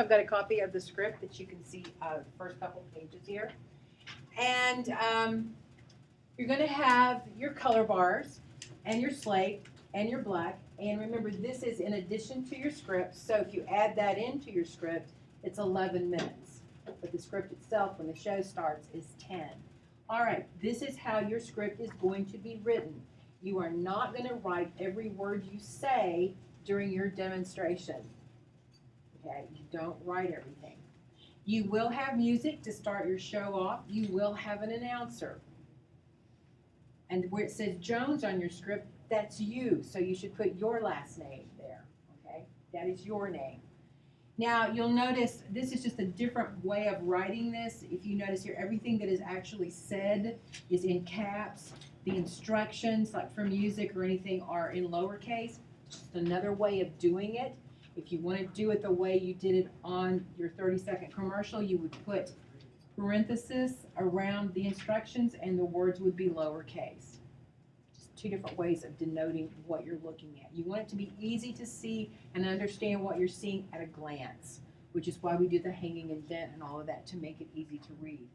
I've got a copy of the script that you can see the first couple pages here. And you're going to have your color bars and your slate and your black. And remember, this is in addition to your script. So if you add that into your script, it's 11 minutes. But the script itself, when the show starts, is 10. All right, this is how your script is going to be written. You are not going to write every word you say during your demonstration. Okay, you don't write everything. You will have music to start your show off. You will have an announcer. And where it says Jones on your script, that's you. So you should put your last name there. Okay, that is your name. Now, you'll notice this is just a different way of writing this. If you notice here, everything that is actually said is in caps. The instructions, like for music or anything, are in lowercase. Just another way of doing it. If you want to do it the way you did it on your 30-second commercial, you would put parentheses around the instructions and the words would be lowercase. Just two different ways of denoting what you're looking at. You want it to be easy to see and understand what you're seeing at a glance, which is why we do the hanging indent and all of that to make it easy to read.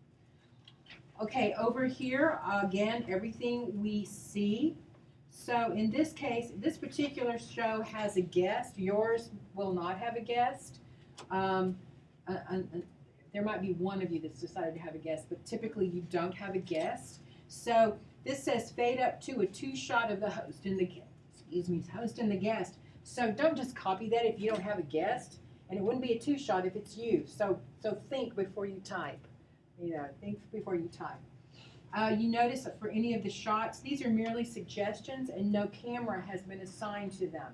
Okay, over here, again, everything we see. So in this case, this particular show has a guest. Yours will not have a guest. There might be one of you that's decided to have a guest, but typically you don't have a guest. So this says fade up to a 2-shot of the host and the host and the guest. So don't just copy that if you don't have a guest, and it wouldn't be a 2-shot if it's you. So think before you type. Think before you type. You notice that for any of the shots, these are merely suggestions and no camera has been assigned to them.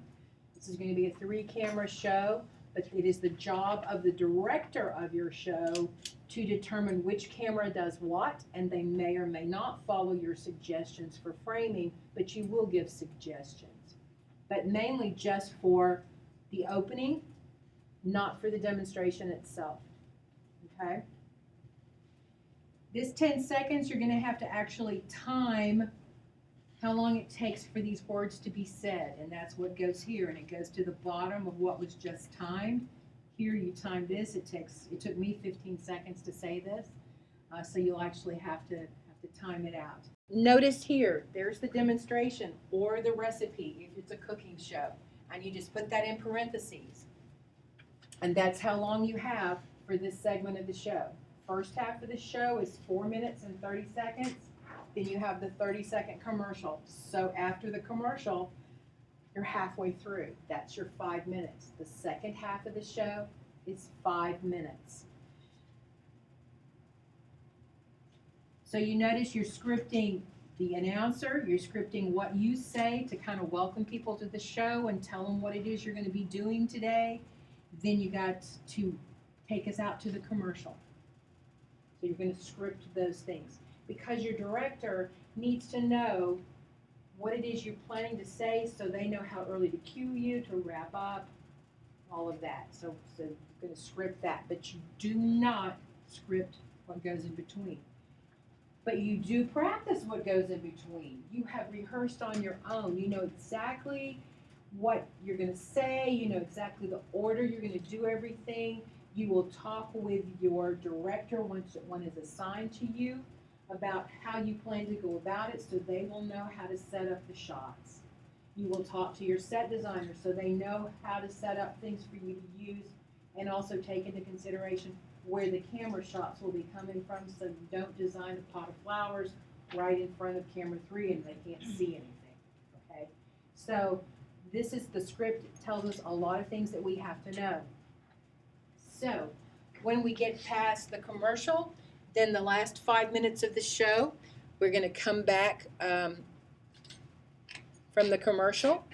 This is going to be a 3-camera show, but it is the job of the director of your show to determine which camera does what, and they may or may not follow your suggestions for framing, but you will give suggestions. But mainly just for the opening, not for the demonstration itself. Okay? This 10 seconds, you're going to have to actually time how long it takes for these words to be said, and that's what goes here, and it goes to the bottom of what was just timed. Here you time this. It took me 15 seconds to say this, so you'll actually have to time it out. Notice here, there's the demonstration or the recipe if it's a cooking show, and you just put that in parentheses, and that's how long you have for this segment of the show. First half of the show is 4 minutes and 30 seconds. Then you have the 30-second commercial. So after the commercial, you're halfway through. That's your 5 minutes. The second half of the show is 5 minutes. So you notice you're scripting the announcer. You're scripting what you say to kind of welcome people to the show and tell them what it is you're going to be doing today. Then you got to take us out to the commercial. So you're going to script those things because your director needs to know what it is you're planning to say so they know how early to cue you, to wrap up, all of that. So you're going to script that, but you do not script what goes in between. But you do practice what goes in between. You have rehearsed on your own. You know exactly what you're going to say. You know exactly the order you're going to do everything. You will talk with your director once one is assigned to you about how you plan to go about it so they will know how to set up the shots. You will talk to your set designer so they know how to set up things for you to use and also take into consideration where the camera shots will be coming from so you don't design a pot of flowers right in front of camera 3 and they can't see anything. Okay? So this is the script. It tells us a lot of things that we have to know. So when we get past the commercial, then the last 5 minutes of the show, we're going to come back from the commercial.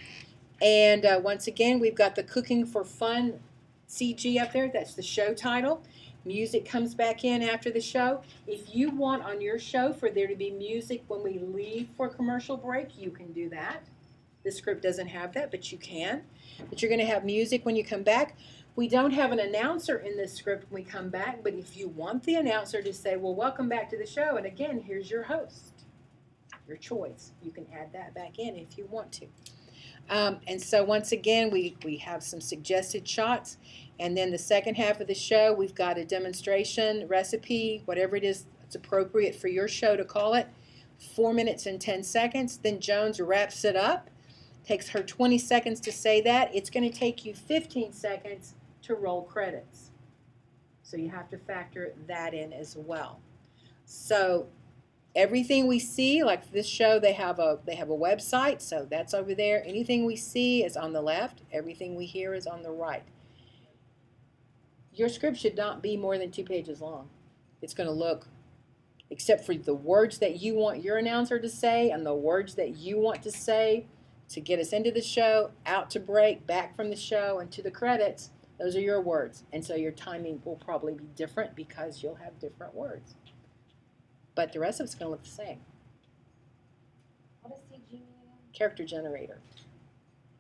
And once again, we've got the Cooking for Fun CG up there. That's the show title. Music comes back in after the show. If you want on your show for there to be music when we leave for commercial break, you can do that. The script doesn't have that, but you can. But you're going to have music when you come back. We don't have an announcer in this script when we come back, but if you want the announcer to say, well, welcome back to the show, and again, here's your host, your choice. You can add that back in if you want to. And so once again, we have some suggested shots. And then the second half of the show, we've got a demonstration, recipe, whatever it is that's appropriate for your show to call it. 4 minutes and 10 seconds. Then Jones wraps it up. Takes her 20 seconds to say that. It's going to take you 15 seconds to roll credits. So you have to factor that in as well. So everything we see, like this show, they have a website, so that's over there. Anything we see is on the left. Everything we hear is on the right. Your script should not be more than 2 pages long. It's going to look, except for the words that you want your announcer to say and the words that you want to say to get us into the show, out to break, back from the show, and to the credits. Those are your words. And so your timing will probably be different because you'll have different words. But the rest of it's going to look the same. What does CG mean? Character generator.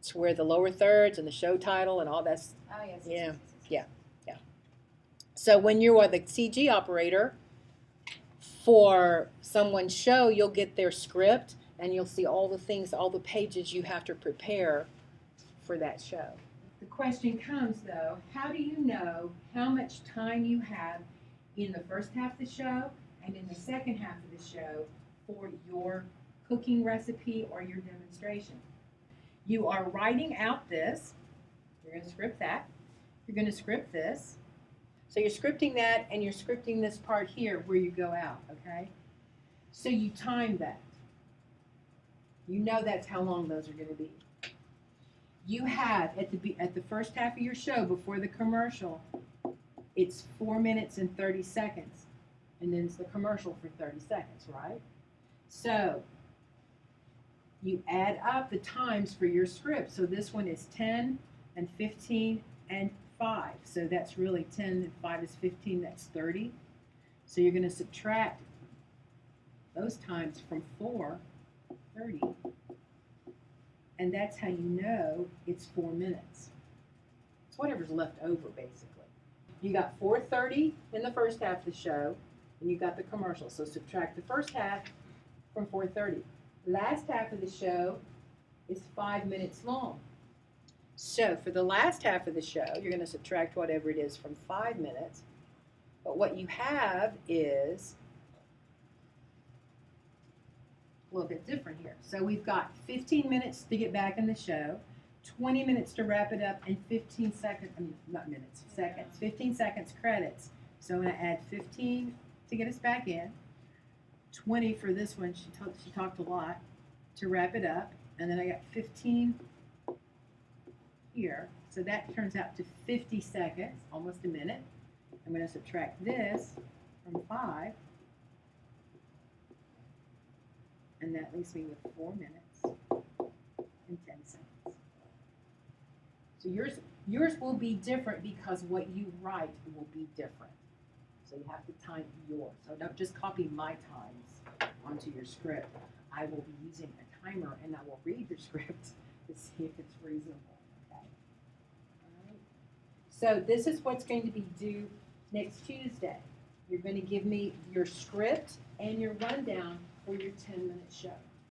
It's where the lower thirds and the show title and all that's. Oh, yes. Yeah. Yeah. So when you are the CG operator for someone's show, you'll get their script and you'll see all the things, all the pages you have to prepare for that show. The question comes though, how do you know how much time you have in the first half of the show and in the second half of the show for your cooking recipe or your demonstration? You are writing out this. You're going to script that. You're going to script this. So you're scripting that and you're scripting this part here where you go out, okay? So you time that. You know that's how long those are going to be. You have, at the first half of your show, before the commercial, it's 4 minutes and 30 seconds. And then it's the commercial for 30 seconds, right? So you add up the times for your script. So this one is 10 and 15 and 5. So that's really 10 and 5 is 15, that's 30. So you're going to subtract those times from 4, 30. And that's how you know it's 4 minutes. It's whatever's left over, basically. You got 4:30 in the first half of the show, and you got the commercial. So subtract the first half from 4:30. Last half of the show is 5 minutes long. So for the last half of the show, you're going to subtract whatever it is from 5 minutes. But what you have is a little bit different here. So we've got 15 minutes to get back in the show, 20 minutes to wrap it up, and 15 seconds, not minutes, seconds, 15 seconds credits. So I'm going to add 15 to get us back in, 20 for this one, she talked a lot, to wrap it up, and then I got 15 here. So that turns out to 50 seconds, almost a minute. I'm going to subtract this from 5. And that leaves me with 4 minutes and 10 seconds. So yours will be different because what you write will be different. So you have to time yours. So don't just copy my times onto your script. I will be using a timer and I will read your script to see if it's reasonable. Okay. All right. So this is what's going to be due next Tuesday. You're going to give me your script and your rundown for your 10-minute show.